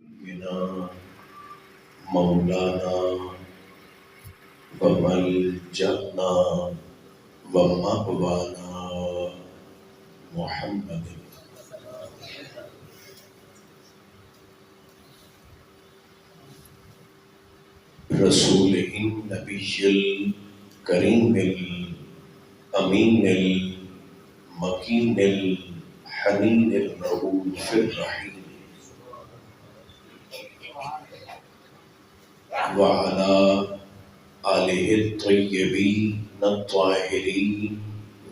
سيدنا مولانا وملجأنا ومأوانا محمد رسول النبي الكريم الأمين المكين الحنين الرؤوف الرحيم وعلى آله الطيبين الطاهرين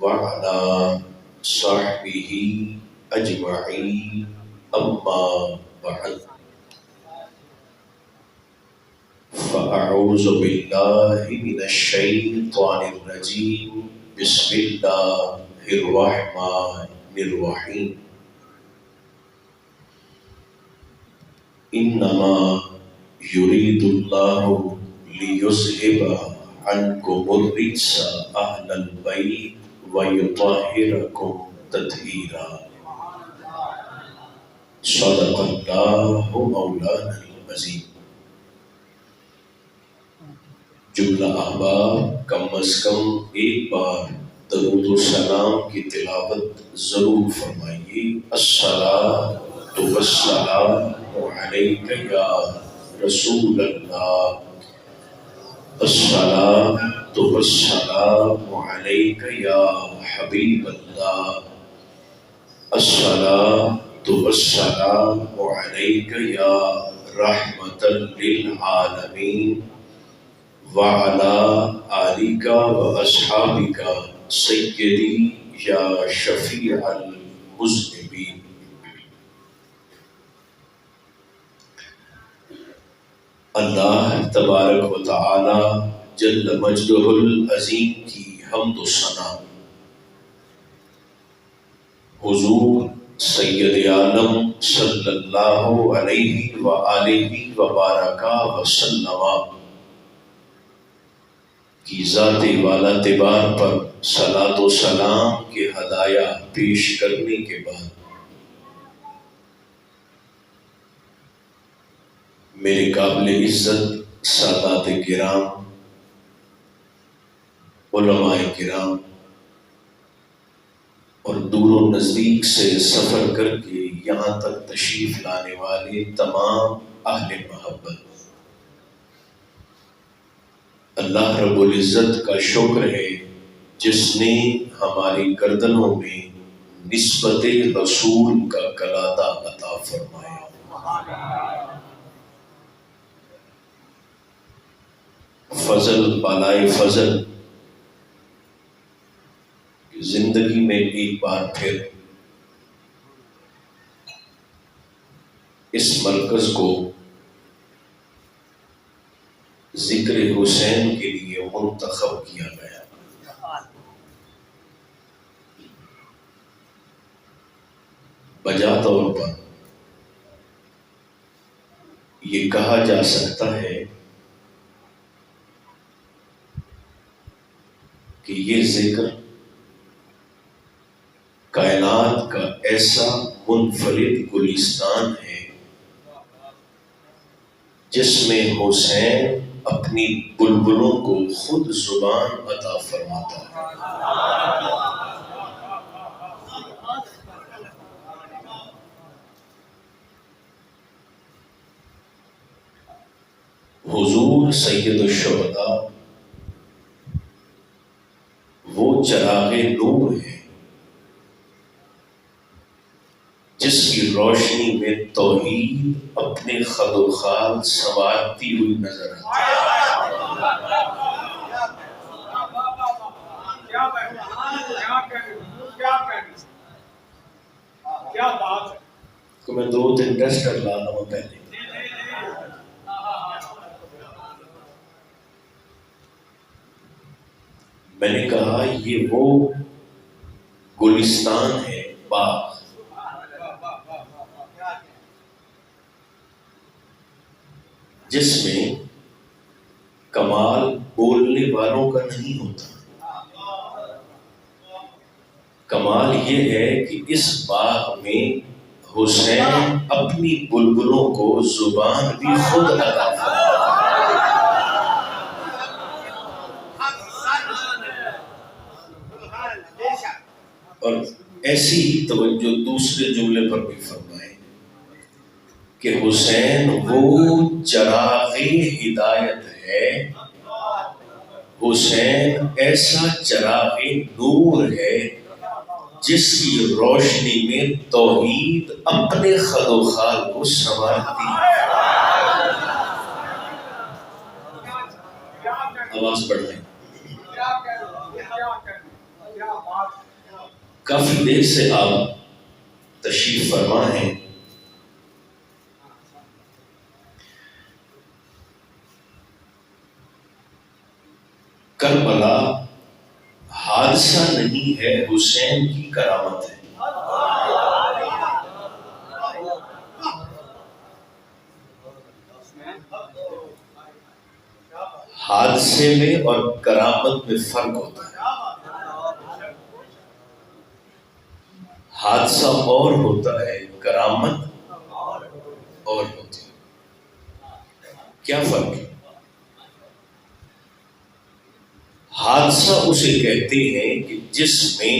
وعلى صحبه أجمعين أما بعد فأعوذ بالله من الشيطان الرجيم بسم الله الرحمن الرحيم إنما يريد الله ليذهب عنكم الرجس أهل البيت ويطهركم تطهيرا صدق الله مولانا العظيم. جملہ احباب کم از کم ایک بار درود و سلام کی تلاوت ضرور فرمائیے. الصلاۃ والسلام علیک یا رسول اللہ، الصلاۃ والسلام علیک یا حبیب اللہ، الصلاۃ والسلام علیک یا رحمۃ للعالمین وعلى آلك وأصحابك سيدي يا شفيع المذنبين. اللہ تبارک و تعالی جل مجدہ العظیم کی حمد و ثنا حضور سید عالم صلی اللہ علیہ وآلہ وبارک وسلم کی ذات والا تبار پر صلاۃ و سلام کے ہدایہ پیش کرنے کے بعد میرے قابل عزت سادات کرام، علماء کرام اور دور و نزدیک سے سفر کر کے یہاں تک تشریف لانے والے تمام اہل محبت، اللہ رب العزت کا شکر ہے جس نے ہماری گردنوں میں نسبت رسول کا کلادہ عطا فرمایا. فضل بالائے فضل زندگی میں ایک بار پھر اس مرکز کو ذکر حسین کے لیے منتخب کیا گیا. بجا طور پر یہ کہا جا سکتا ہے کہ یہ ذکر کائنات کا ایسا منفرد گلستان ہے جس میں حسین اپنی بلبلوں کو خود زبان عطا فرماتا ہے. حضور سید الشہداء وہ چراغ نور ہے جس کی روشنی میں توحید اپنے خد و خال سنوارتی ہوئی نظر آتی ہے. تو میں 2-3 ٹیسٹ کر لانا ہوں پہلے. میں نے کہا یہ وہ گلستان ہے، باغ جس میں کمال بولنے والوں کا نہیں ہوتا. کمال یہ ہے کہ اس باغ میں حسین اپنی بلبلوں کو زبان بھی خود عطا فرماتا اور ایسی توجہ دوسرے جملے پر بھی فرمائے کہ حسین وہ چراغ ہدایت ہے، حسین ایسا چراغ نور ہے جس کی روشنی میں توحید اپنے خد و خال کو سنوارتی ہے۔ آواز بڑھ رہی، کافی دیر سے آپ تشریف فرما ہیں، کربلا حادثہ نہیں ہے، حسین کی کرامت ہے۔ حادثے میں اور کرامت میں فرق ہوتا ہے۔ حادثہ اور ہوتا ہے، کرامت اور ہوتی ہے۔ کیا فرق ہے؟ حادثہ اسے کہتے ہیں کہ جس میں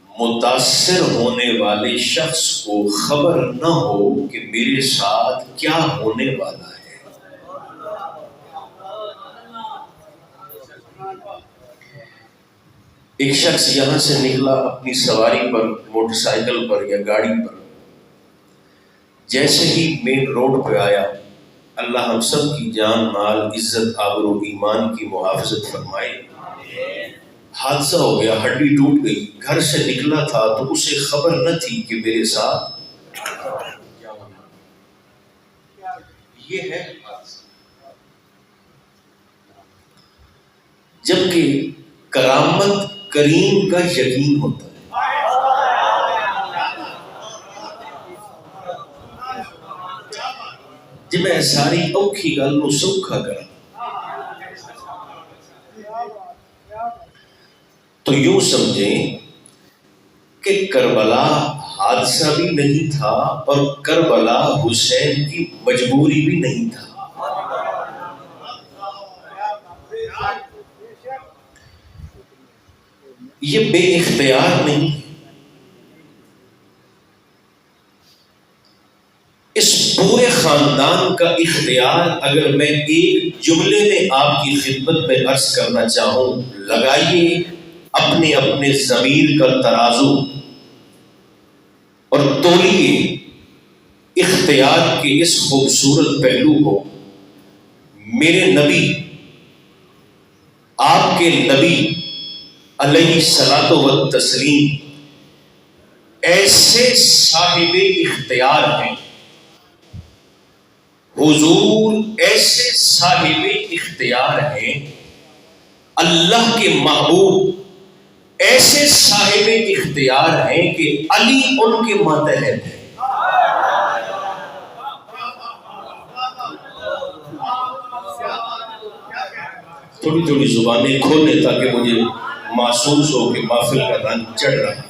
متاثر ہونے والے شخص کو خبر نہ ہو کہ میرے ساتھ کیا ہونے والا ہے۔ ایک شخص یہاں سے نکلا اپنی سواری پر، موٹر سائیکل پر یا گاڑی پر، جیسے ہی مین روڈ پہ آیا، اللہ ہم سب کی جان مال عزت آبرو ایمان کی محافظت فرمائے، حادثہ ہو گیا، ہڈی ٹوٹ گئی، گھر سے نکلا تھا تو اسے خبر نہ تھی کہ میرے ساتھ کیا ہونا۔ یہ ہے حادثہ۔ جبکہ کرامت کریم کا یقین ہوتا ہے۔ جب میں ساری اوکھی گل نو سوکھا کرا تو یوں سمجھیں کہ کربلا حادثہ بھی نہیں تھا اور کربلا حسین کی مجبوری بھی نہیں تھا۔ یہ بے اختیار نہیں، اس پورے خاندان کا اختیار اگر میں ایک جملے میں آپ کی خدمت میں عرض کرنا چاہوں، لگائیے اپنے اپنے ضمیر کا ترازو اور تولیے اختیار کے اس خوبصورت پہلو کو۔ میرے نبی، آپ کے نبی علیہ الصلاۃ والتسلیم ایسے صاحب اختیار ہیں، حضور ایسے صاحب اختیار ہیں، اللہ کے محبوب ایسے صاحب اختیار ہیں کہ علی ان کے ماتحت ہے۔ تھوڑی تھوڑی زبانیں کھولیں تاکہ مجھے محسوس ہو کہ محفل کا رنگ چڑھ رہا ہے۔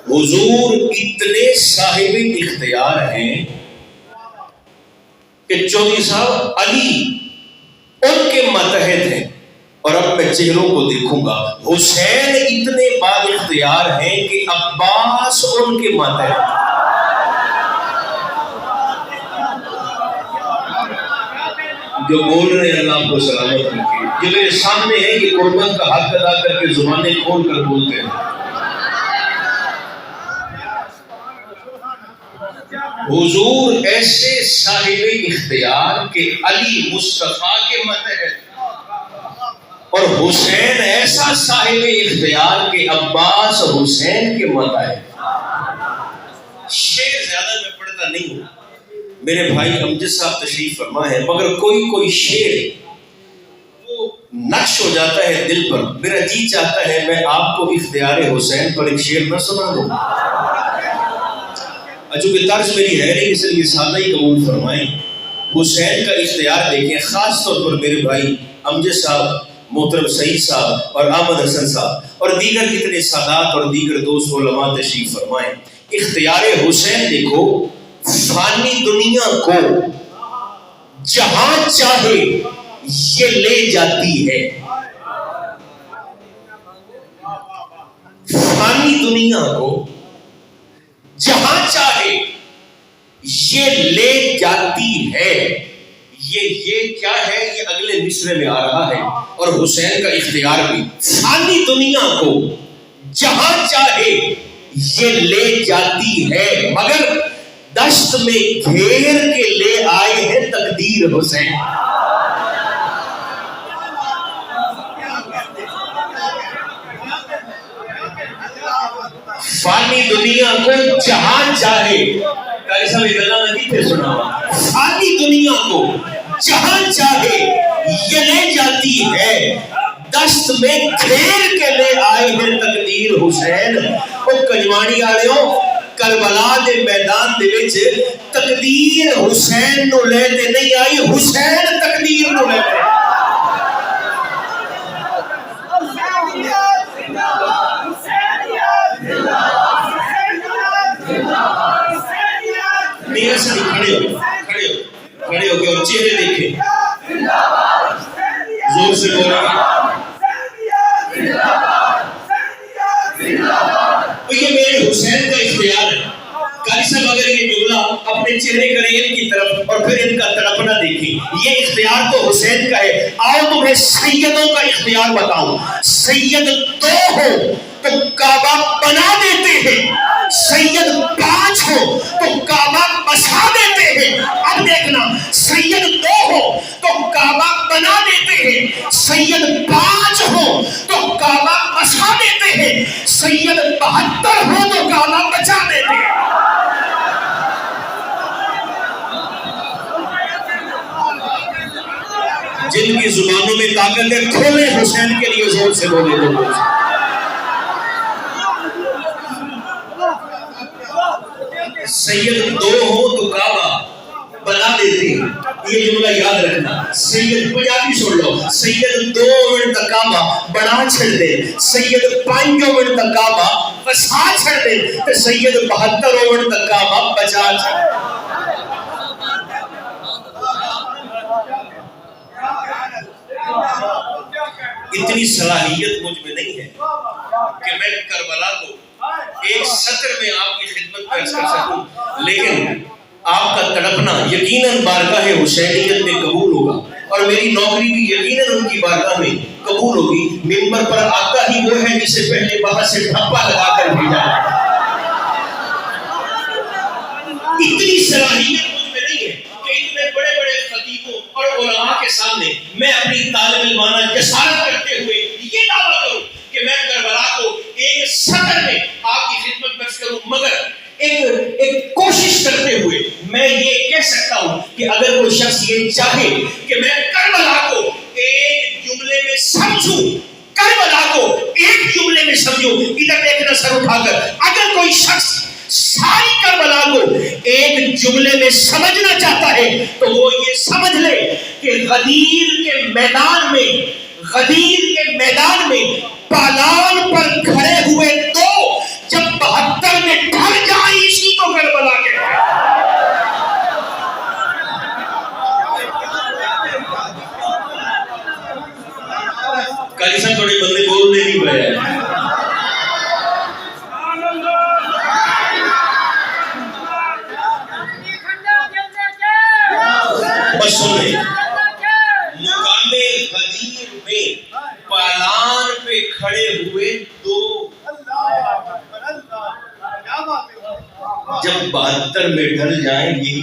حضور اتنے صاحب اختیار ہیں کہ چودھری صاحب علی ان کے ماتحت ہیں، اور اب میں چہروں کو دیکھوں گا، حسین اتنے با اختیار ہیں کہ عباس ان کے ماتحت ہیں۔ جو بول رہے ہیں اللہ آپ کو سلامت رکھے، یہ میرے سامنے ہے، یہ قربت کا حق ادا کر کے زبانیں کھول کر بولتے ہیں۔ حضور ایسے صاحب اختیار کہ علی مصطفیٰ کے ماتحت، اور حسین ایسا صاحب اختیار کہ عباس حسین کے ماتحت۔ شعر زیادہ میں پڑھتا نہیں ہوں، میرے بھائی امجد صاحب تشریف فرما ہے، مگر کوئی شعر وہ نقش ہو جاتا ہے دل پر۔ میرا جی چاہتا ہے میں آپ کو اختیار حسین پر ایک شعر نہ سنا دوں، چونکہ طرز میری ہے نہیں، اس لیے سادہ ہی قبول فرمائیں۔ حسین کا اختیار دیکھیں، خاص طور پر میرے بھائی امجد صاحب محترم سعید صاحب اور احمد حسن صاحب اور دیگر کتنے سادات اور دیگر دوست علماء تشریف فرمائیں. اختیار حسین دیکھو فانی دنیا کو جہاں چاہے یہ لے جاتی ہے. فانی دنیا کو جہاں چاہے یہ لے جاتی ہے. یہ کیا ہے؟ یہ اگلے مصرے میں آ رہا ہے. اور حسین کا اختیار بھی فانی دنیا کو جہاں چاہے یہ لے جاتی ہے، مگر دشت میں گھیر کے لے آئے ہیں تقدیر حسین. فانی دنیا کو جہاں چاہے، قاری صاحب یہ گلا نہیں تھے سنا، فانی دنیا کو جہاں چاہے یہ لے جاتی ہے، دشت میں گھیر کے لے آئے ہیں تقدیر حسین. او کجوانی آلیوں کربلا دے میدان دے وچ تقدیر حسین نو لے تے نہیں آئی، حسین تقدیر نو لے تے. میرے سے کھڑے ہو کے اور چہرے دیکھیں، زور سے بولیں. یہ میرے حسین کا اختیار ہے. قاری صاحب اگر یہ جملہ اپنے چہرے کریں ان کی طرف اور پھر ان کا تڑپنا دیکھیں، یہ اختیار تو حسین کا ہے. آؤ تمہیں سیدوں کا اختیار بتاؤں. سید دو ہو تو کعبہ بنا دیتے ہیں، سید پانچ ہو تو کعبہ بسا دیتے ہیں. اب دیکھنا، سید دو ہو تو کعبہ بنا دیتے ہیں، سید پانچ ہو تو کعبہ بسا دیتے ہیں، سید 72 ہو تو کعبہ بچا دیتے ہیں. جن کی زبانوں میں طاقت ہے کھولے حسین کے لیے زور سے بولے تو بولے. سید دو ہو تو کعبہ بنا دیتے ہیں، یہ جملہ یاد رکھنا. سید پنجابی سن لو، سید دو منٹ تک کعبہ بنا چھڑ دے، سید 5 منٹ تک کعبہ بسا چھڑ دے، تو سید 72 منٹ تک کعبہ بچا چھڑ دے. اتنی صلاحیت مجھ میں نہیں ہے کہ میں کربلا کو ایک سطر میں آپ کی خدمت پیش کر سکوں، لیکن آپ کا تڑپنا یقیناً بارگاہ حسینیت میں قبول ہوگا اور میری نوکری بھی یقیناً ان کی بارگاہ میں قبول ہوگی. ممبر پر آتا ہی وہ ہے جسے پہلے باہر سے ڈھپا لگا کر بھیجا. اتنی صلاحیت مجھ میں نہیں ہے کہ اتنے بڑے بڑے خطیبوں اور علماء کے سامنے میں اپنی طالب علمانہ جسارت کرتے ہوئے یہ دعویٰ کروں کہ میں کربلا کو ایک سطر میں آپ کی خدمت پیش کروں، مگر ایک کوشش کرتے ہوئے میں یہ کہہ سکتا ہوں کہ اگر کوئی شخص یہ چاہے کہ میں کربلا کو ایک جملے میں سمجھوں، کربلا کو ایک جملے میں سمجھوں، ادھر دیکھنا سر اٹھا کر، اگر کوئی شخص ساری کربلا کو ایک جملے میں سمجھنا چاہتا ہے تو وہ یہ سمجھ لے کہ غدیر کے میدان میں پالان پر کھڑے ہوئے دو جب 72 میں ڈھل جائیں، اسی کو کربلا کہتے ہیں. قاری صاحب تھوڑے بندے بولنے نہیں پائے. بس سنیں، مقام غدیر میں پالان پہ کھڑے ہوئے دو جب 72 میں ڈھل جائیں، یہی